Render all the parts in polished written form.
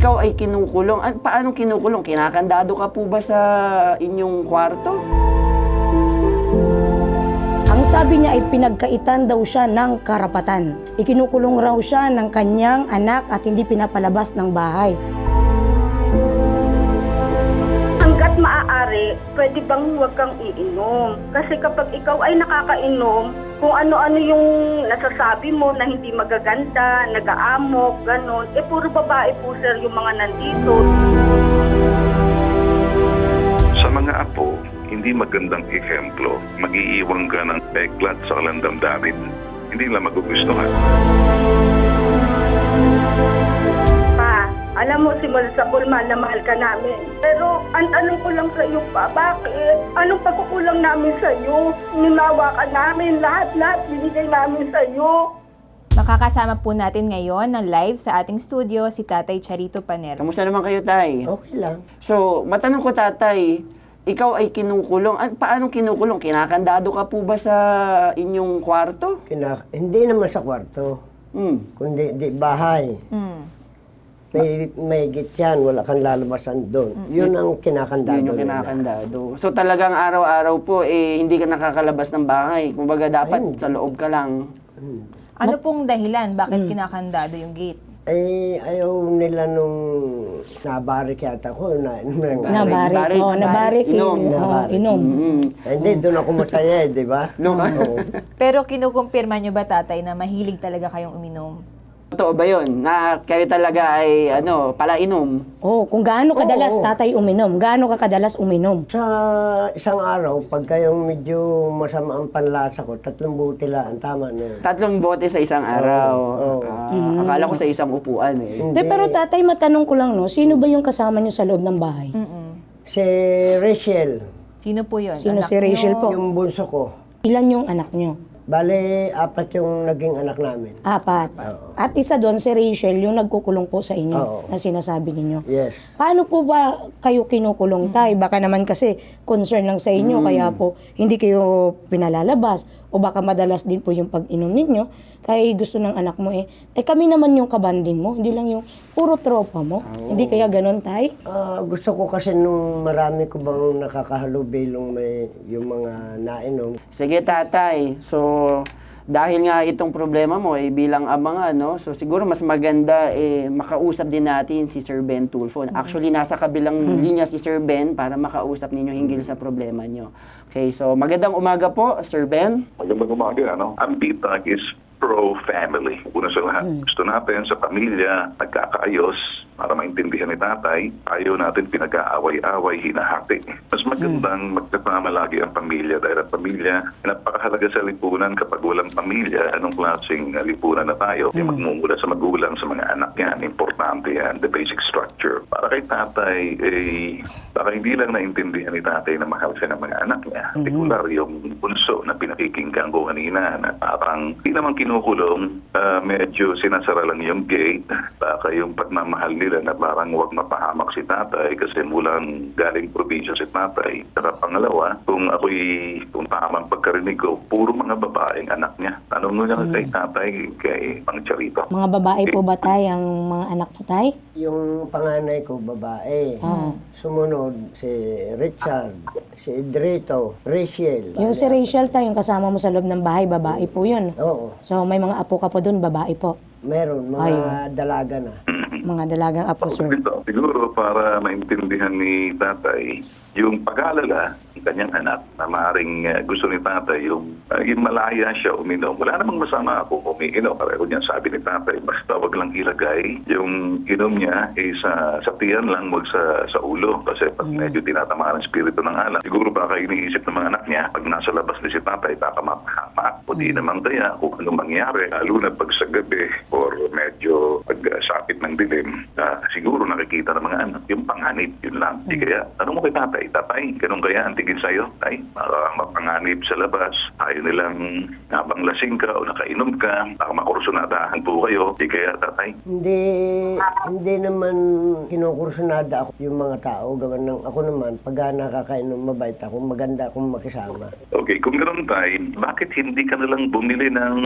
ikaw ay kinukulong. Paano kinukulong? Kinakandado ka po ba sa inyong kwarto? Ang sabi niya ay pinagkaitan daw siya ng karapatan. Ikinukulong raw siya ng kanyang anak at hindi pinapalabas ng bahay. Hanggat maaari, pwede bang huwag kang iinom? Kasi kapag ikaw ay nakakainom, kung ano-ano yung nasasabi mo na hindi magaganda, nag-aamok, ganon, puro babae po sir yung mga nandito. Sa mga apo, hindi magandang ehemplo. Mag-iiwan ka ng peklat sa kalandamdamin. Hindi nila magugustuhan. Pa, alam mo, simula sa mahal na mahal ka namin. Pero, ang tanong ko lang sa iyo pa, bakit? Anong pagkukulang namin sa iyo? Nunawa ka namin, lahat-lahat binigay namin sa iyo. Makakasama po natin ngayon ng live sa ating studio si Tatay Charito Panero. Kamusta naman kayo, Tay? Okay lang. So, matanong ko, Tatay, ikaw ay kinukulong. Paano kinukulong? Kinakandado ka po ba sa inyong kwarto? Hindi naman sa kwarto, kundi di bahay. May yan, wala kang lalabasan doon. Yun ang kinakandado Yun yung kinakandado. So talagang araw-araw po, hindi ka nakakalabas ng bahay. Kumbaga dapat sa loob ka lang. Ano pong dahilan? Bakit kinakandado yung gate? Ayaw nila nung nabarik yata ko. Nabarik. Nabarik. Inom. Hindi, doon ako masaya di ba? No. Pero kinukumpirma nyo ba, Tatay, na mahilig talaga kayong uminom? Totoo ba yun? Na kayo talaga ay palainom? Kung gaano kadalas tatay uminom, gaano ka kadalas uminom? Sa isang araw, pag kayong medyo masama ang panlasa ko, 3 buti lang, tama na yun. 3 bote sa isang araw. Akala ko sa isang upuan eh. De, pero tatay, matanong ko lang, no, sino ba yung kasama niyo sa loob ng bahay? Si Rachel, Sino po yun? Sino Anak si Rachel nyo? po? yung bunso ko. Ilan yung anak niyo? Bale, 4 yung naging anak namin. 4. At isa doon, si Rachel, yung nagkukulong po sa inyo, Oo. na sinasabi ninyo. Yes. Paano po ba kayo kinukulong, tay? Baka naman kasi concern lang sa inyo, kaya po hindi kayo pinalalabas. O baka madalas din po yung pag-inom ninyo. Kaya gusto ng anak mo kami naman yung kabanding mo, hindi lang yung puro tropa mo. Hindi kaya ganon, tay? Gusto ko kasi nung marami ko bang nakakahalubelong may yung mga nainom. Sige, Tatay. So, dahil nga itong problema mo bilang ama nga, no? So siguro mas maganda makausap din natin si Sir Ben Tulfo. Actually, nasa kabilang linya si Sir Ben para makausap ninyo hinggil sa problema nyo. Okay, so magandang umaga po, Sir Ben. Magandang umaga, ano? Ang BTAG is pro-family. Una sa lahat, gusto natin sa pamilya, nagkakaayos para maintindihan ni tatay, ayaw natin pinag-aaway-away, hinahati. Mas magandang magkasama lagi ang pamilya dahil ang pamilya, napakahalaga sa lipunan kapag walang pamilya, anong klaseng lipunan na tayo, magmumula sa magulang, sa mga anak yan, importante yan, the basic structure. Para kay tatay, baka hindi lang naintindihan ni tatay na mahal siya ng mga anak niya, particular yung bunso na pinakikinggan ko kanina, na parang hindi naman kinukulong, medyo sinasara lang yung gate, baka yung pagmamahal nila na parang huwag mapahamak si tatay kasi mulang galing probinsya si tatay. Saka pangalawa, kung tamang pagkarinig ko, puro mga babaeng anak niya. Tanong mo niya kay tatay, kay Mang Charito. Mga babae po ba, tay, ang mga anak mo, tay? Yung panganay ko, babae. Sumunod, si Richard, si Idrito, Rachel. Yung si Rachel, tay, yung kasama mo sa loob ng bahay, babae po yun. Oo, So may mga apo ka po doon, babae po. meron, mga dalaga na. Mga dalagang apo, sir. Siguro para maintindihan ni tatay, yung pag-aalala ng kanyang anak na maaaring gusto ni tatay, yung malaya siya uminom. Wala namang masama ako umiinom. Pareho niyan sabi ni tatay, basta wag lang ilagay yung inom niya sa tiyan lang, wag sa ulo. Kasi pag medyo tinatamaan ang spirito ng alak, siguro baka iniisip ng mga anak niya, pag nasa labas ni si tatay, baka mapahamak. O di naman kaya kung ano mangyari, lalo na pag sa gabi or medyo pagsapit ng dilim, siguro nakikita ng mga anak, yung panganib, yun lang. Di kaya, tanong mo kay tatay, Ay, tatay, ganun kaya ang tingin sa'yo? Ay, mapanganib sa labas. Ayaw nilang habang lasing ka o nakainom ka, makursunadahan po kayo. Di kaya, tatay? Hindi naman kinukursunada ako yung mga tao. Gawan ng ako naman, pag nakakainom, mabait ako, maganda akong makisama. Okay, kung gano'n tayo, bakit hindi ka nalang bumili ng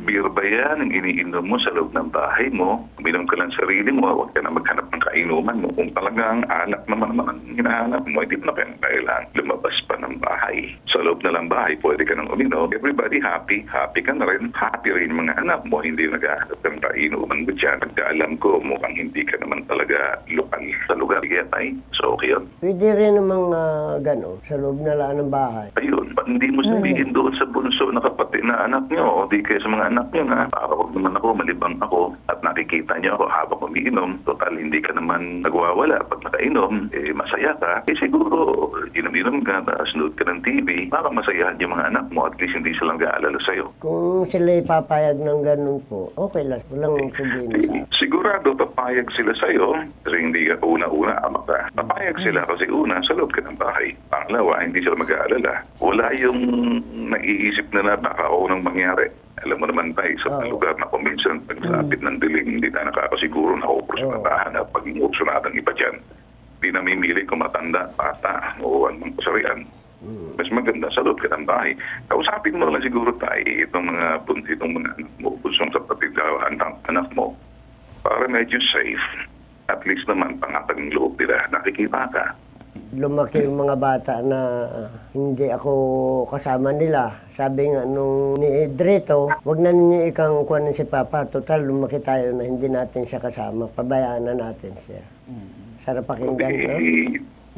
beer ba yan, ang iniinom mo sa loob ng bahay mo? Uminom ka lang sarili mo, huwag ka na maghanap ng kainuman mo. Kung talagang alak naman ang hinahanap mo, hindi mo na kailangan lumabas pa ng bahay. Sa loob na lang bahay, pwede ka nang uminom. Everybody happy, happy ka na rin. Happy rin mga anak mo, hindi naghahanap ng kainuman mo dyan. Pagkaalam ko, mukhang hindi ka naman talaga lokal sa lugar. Kaya tayo, so okay yun. Pwede rin namang gano'n, sa loob na lang ng bahay. Ayun, ba't hindi mo sabihin doon sa bunso na kapatid na anak nyo o di kayo sa mga anak nyo na para wag naman ako, malibang ako at nakikita nyo ako habang umiinom, total hindi ka naman nagwawala. Pag nakainom, masaya ka, siguro inom-inom ka, tapos nood ka ng TV, para masayahan yung mga anak mo at least hindi silang gaalala sa'yo. Kung sila ipapayag ng gano'n po, okay lang, walang problema sa akin. Sigurado papayag sila sa'yo kasi hindi ka una-una amak ka. Papayag sila kasi una, sa loob ka ng bahay. Pangalawa, hindi sila mag-aalala. Wala yung nag-iisip na baka ako nang mangyari. Alam mo naman tayo, sa lugar na kuminsan, pagsapit ng dilim, hindi tayo nakakasiguro na kukursunadahan at pag inukursunadang iba dyan. Hindi namimili kung matanda, bata, o anong kasarian. Mas maganda sa loob ka ng bahay. Kausapin mo lang siguro tayo itong mga anak mo, busong sa patid anak mo, para medyo safe. At least naman pangatag ng loob nila, nakikita ka. Lumaki yung mga bata na hindi ako kasama nila. Sabi nga nung ni Edrito, wag na ninyo ikang kuhanin si Papa. Total, lumaki tayo na hindi natin siya kasama. Pabayaan na natin siya. Sarap pakinggan, no?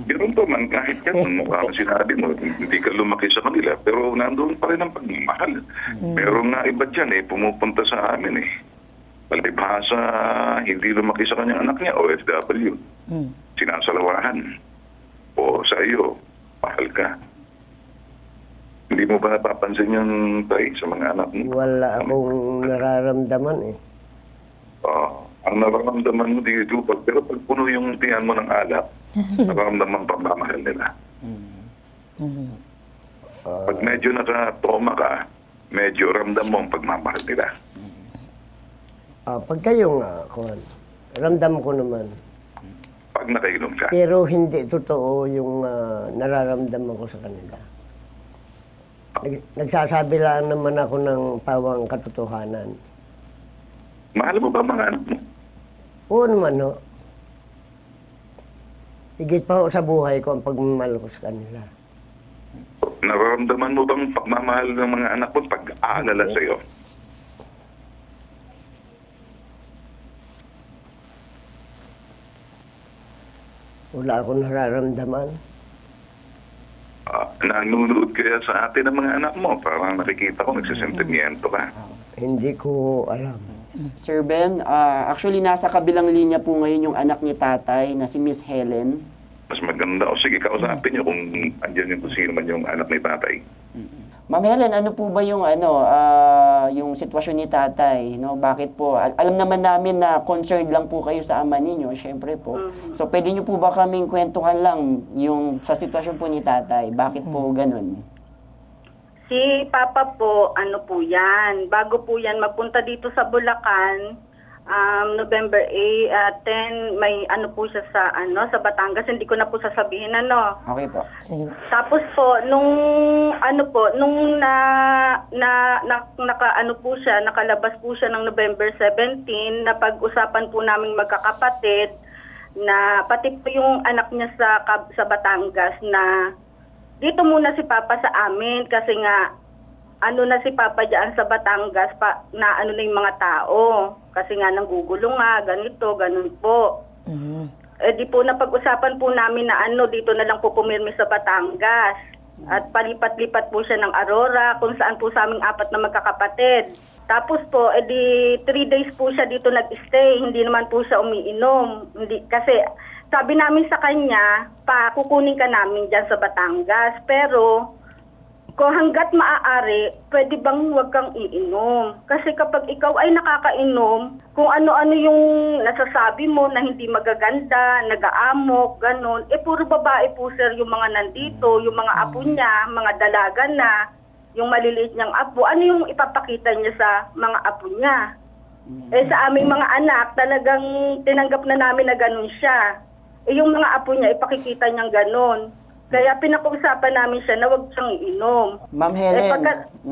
Ganun pa man, kahit yan, mukha ang sinabi mo, hindi ka lumaki sa kanila, pero nandoon pa rin ang pagmamahal. Pero nga iba dyan, pumupunta sa amin palibhasa, hindi lumaki sa kanyang anak niya, OFW. Sinasalawahan. O sa iyo, mahal ka. Hindi mo ba napapansin yung tay sa mga anak mo? Wala akong nararamdaman Ang nararamdaman mo dito, pero pag puno yung tiyan mo ng alak, nararamdaman pagmamahal nila. Pag medyo nakatoma ka, medyo ramdam mo ang pagmamahal nila. Pag kayo nga, ramdam ko naman. Pag nakainom ka. Pero hindi totoo yung nararamdaman ko sa kanila. Nagsasabi lang naman ako ng pawang katotohanan. Mahal mo ba mga anak mo? Oo naman, no? Higit pa ho sa buhay ko ang pagmamahal ko sa kanila. Nararamdaman mo bang pagmamahal ng mga anak mo pag-aalala sa'yo? Wala akong nararamdaman. Nanonood kaya sa atin ng mga anak mo? Parang nakikita ko, nagsisentimiento ka. Hindi ko alam. Sir Ben, actually nasa kabilang linya po ngayon yung anak ni tatay na si Miss Helen. Mas maganda. O sige, kausapin niyo kung andyan yung sino man yung anak ni tatay. Ma'am Helen, ano po ba yung yung sitwasyon ni tatay, no? Bakit po? Alam naman namin na concerned lang po kayo sa ama ninyo, syempre po. So pwede niyo po ba kaming kwentuhan lang yung sa sitwasyon po ni tatay? Bakit po ganun? Si Papa po, ano po yan, bago po yan magpunta dito sa Bulacan, November 10, may ano po siya sa Batangas, hindi ko na po sasabihin Okay po. Sige. Tapos po nung nakalabas po siya ng November 17, na pag-usapan po naming magkakapatid na pati po yung anak niya sa Batangas na dito muna si Papa sa amin kasi nga na si Papa diyan sa Batangas na na yung mga tao kasi nga nanggugulo nga ganito ganun po. Di po napag-usapan po namin na dito na lang po pumirmi sa Batangas at palipat-lipat po siya ng Aurora kung saan po sa aming 4 na magkakapatid. Tapos po 3 days po siya dito nag-stay, hindi naman po siya umiinom. Hindi kasi sabi namin sa kanya, kukunin ka namin diyan sa Batangas, pero Kung hanggat maaari, pwede bang huwag kang iinom? Kasi kapag ikaw ay nakakainom, kung ano-ano yung nasasabi mo na hindi magaganda, nag-aamok, ganon, puro babae po sir yung mga nandito, yung mga apo niya, mga dalaga na, yung maliliit niyang apo, ano yung ipapakita niya sa mga apo niya? Sa aming mga anak, talagang tinanggap na namin na ganon siya. Yung mga apo niya, ipakikita niyang ganon. Kaya pinag-uusapan namin siya na huwag siyang iinom. Ma'am Helen,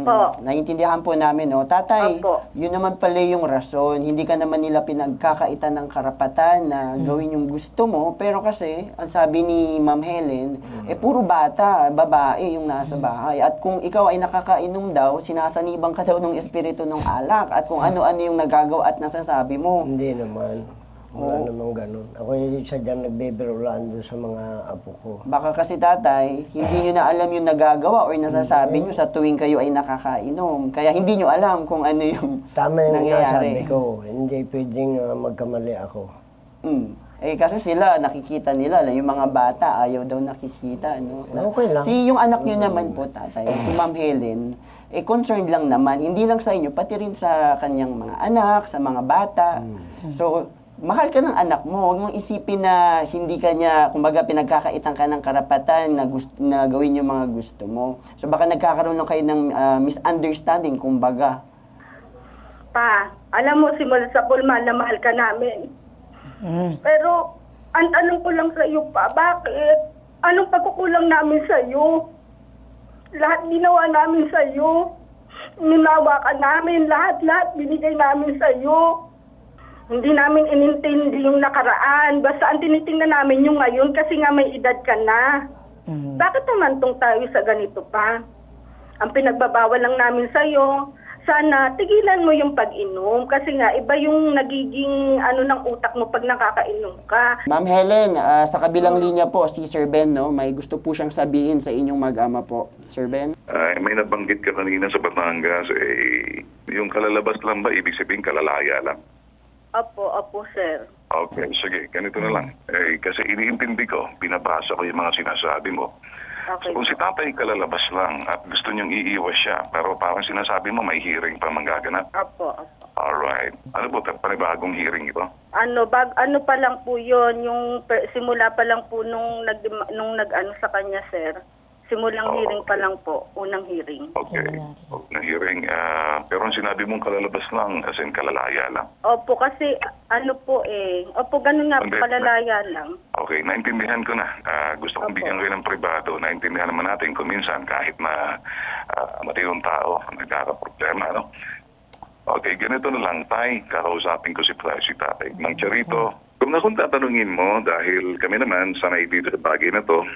po. naiintindihan po namin, no? Tatay, Opo. yun naman pala yung rason. Hindi ka naman nila pinagkakaitan ng karapatan na gawin yung gusto mo. Pero kasi, ang sabi ni Ma'am Helen, puro bata, babae yung nasa bahay. At kung ikaw ay nakakainom daw, sinasanibang ka daw ng espiritu ng alak. At kung ano-ano yung nagagawa at nasasabi mo. Hindi naman. Wala namang ganun. Ako yung sadyang nagbibirulaan doon sa mga apo ko. Baka kasi tatay, hindi nyo na alam yung nagagawa or nasasabi nyo sa tuwing kayo ay nakakainom. Kaya hindi nyo alam kung ano yung Tama yung nangyayari. nasabi ko. Hindi pwedeng magkamali ako. Kasi sila, nakikita nila, yung mga bata, ayaw daw nakikita. No? Okay lang. Yung anak nyo naman po, tatay, si Ma'am Helen, concerned lang naman, hindi lang sa inyo, pati rin sa kanyang mga anak, sa mga bata. So, mahal ka ng anak mo. Huwag mong isipin na hindi ka niya, kumbaga pinagkakaitan ka ng karapatan na gawin yung mga gusto mo. So baka nagkakaroon lang kayo ng misunderstanding, kumbaga. Pa, alam mo, simula sa mahal na mahal ka namin. Pero, ang tanong ko lang sa iyo pa, bakit? Anong pagkukulang namin sa iyo? Lahat ginawa namin sa iyo. Ninawa ka namin, lahat binigay namin sa iyo. Hindi namin inintindi yung nakaraan. Basta ang tinitingnan namin yung ngayon kasi nga may edad ka na. Bakit naman tong tayo sa ganito pa? Ang pinagbabawal lang namin sa'yo, sana tigilan mo yung pag-inom kasi nga iba yung nagiging ng utak mo pag nakakainom ka. Ma'am Helen, sa kabilang linya po, si Sir Ben, no, may gusto po siyang sabihin sa inyong mag-ama po. Sir Ben? May nabanggit ka kanina sa Batangas, yung kalalabas lang ba, ibig sabihin kalalaya lang? Opo, sir. Okay, sige, ganito na lang. Kasi iniintindi ko, binabasa ko yung mga sinasabi mo. Okay. Kung si tatay kalalabas lang at gusto niyang iiwas siya, pero parang sinasabi mo may hearing pa manggaganap. Opo. Alright. Ano po, panibagong hearing ito? Ano pa lang po yun, yung simula pa lang po nung nag-ano sa kanya, sir. Simulang hearing pa lang po, unang hearing. Okay. Unang hearing. Pero ang sinabi mong kalalabas lang, as in kalalaya lang. Opo, kasi Opo, ganun nga po, kalalaya lang. Okay, naintindihan ko na. Gusto kong bigyan kayo ng pribado. Naintindihan naman natin kung minsan kahit na matinong tao nagkakaproblema, no? Okay, ganito na lang, tay. Kakausapin ko si tatay. Mang Charito, kung tatanungin mo, dahil kami naman sanay dito sa bagay na to,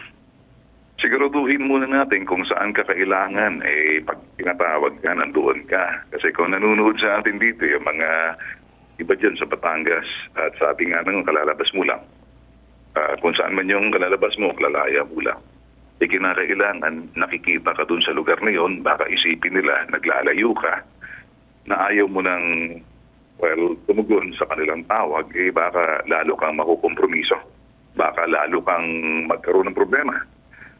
siguraduhin muna natin kung saan ka kailangan, pag pinatawag ka, nandoon ka. Kasi kung nanonood sa atin dito, yung mga iba dyan sa Batangas, at sabi nga nang kalalabas mo lang, kung saan man yung kalalabas mo, kalalaya mo lang, kinakailangan nakikita ka dun sa lugar na yon, baka isipin nila, naglalayo ka, na ayaw mo nang, tumugon sa kanilang tawag, baka lalo kang makukompromiso. Baka lalo kang magkaroon ng problema.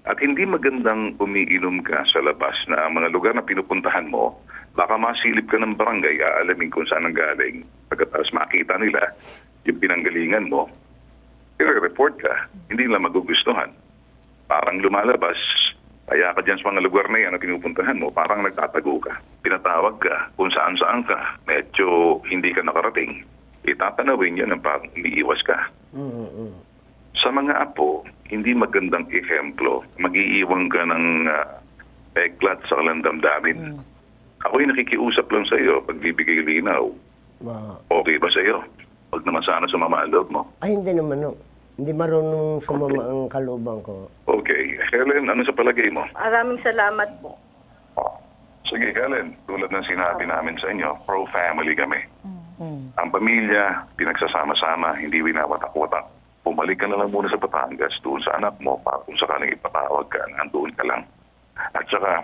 At hindi magandang umiinom ka sa labas na mga lugar na pinupuntahan mo, baka masilip ka ng barangay, aalamin kung saan ang galing. Pagkatapos makita nila yung pinanggalingan mo, i-report ka, hindi nila magugustuhan. Parang lumalabas, kaya ka dyan sa mga lugar na yan na pinupuntahan mo, parang nagtatago ka. Pinatawag ka kung saan-saan ka, medyo hindi ka nakarating, itatanawin yan ng parang umiiwas ka. Sa mga apo, hindi magandang ehemplo. Mag-iiwan ka ng peklat sa kalandamdamin. Ako yung nakikiusap lang sa iyo, pagbibigay linaw. Okay ba sa iyo? Huwag naman sana sumama ang loob mo. Ay, hindi naman, no. Hindi marunong sumama ang kalooban ko. Okay. Helen, ano sa palagay mo? Maraming salamat po. Sige, Helen. Tulad ng sinabi namin sa inyo, pro-family kami. Ang pamilya, pinagsasama-sama, hindi winawatak-watak. Bumalik ka na lang muna sa Batangas, doon sa anak mo, para kung sakaling ipatawag ka, nandoon ka lang. At saka,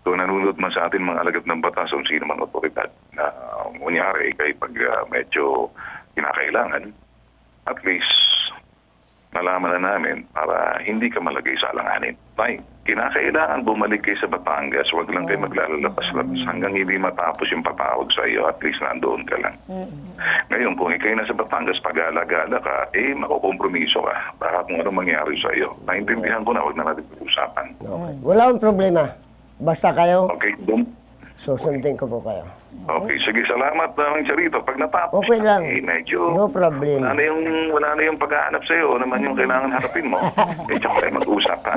kung nanonood man sa atin mga alagad ng batas o sino mang otoridad na kunyari, kay pag medyo kinakailangan, at least nalaman na namin para hindi ka malagay sa alanganin. Tay, kinakailangan bumalik kayo sa Batangas, huwag lang kayo maglalabas-labas hanggang hindi matapos yung patawag sa iyo, at least nandoon ka lang. Ngayon, kung ikaw na sa Batangas, pag-alagala ka, makukompromiso ka. Baka kung ano mangyari sa iyo. Naintindihan ko na, huwag na natin pag-usapan. Okay. Wala akong problema. Basta kayo, Okay, Dom? susundin ko po kayo. Okay, sige, salamat Mang Charito. Pag natapos, Okay lang. medyo No problem. wala na yung paghahanap sa iyo, naman yung kailangan harapin mo. Tsaka tayo mag-usap, ha?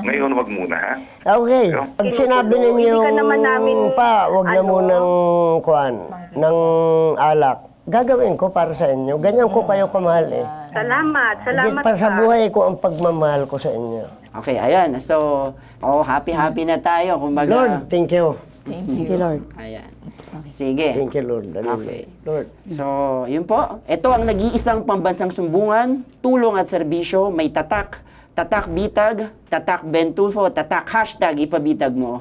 Ngayon, wag muna, ha? Okay. Pag sinabi ninyo, Hindi ka naman namin, wag na munang ng alak. Gagawin ko para sa inyo. Ganyan ko kayo kamahal eh. Salamat Para sa pa. buhay ko ang pagmamahal ko sa inyo. Okay, ayan. So, happy-happy na tayo. Kumbaga, Lord, thank you. Thank you, Lord. Ayan. Sige. Thank you, Lord. Okay. Lord. So, yun po. Ito ang nag-iisang pambansang sumbungan, tulong at serbisyo, may tatak, tatak bitag, tatak Ben Tulfo, tatak hashtag ipabitag mo.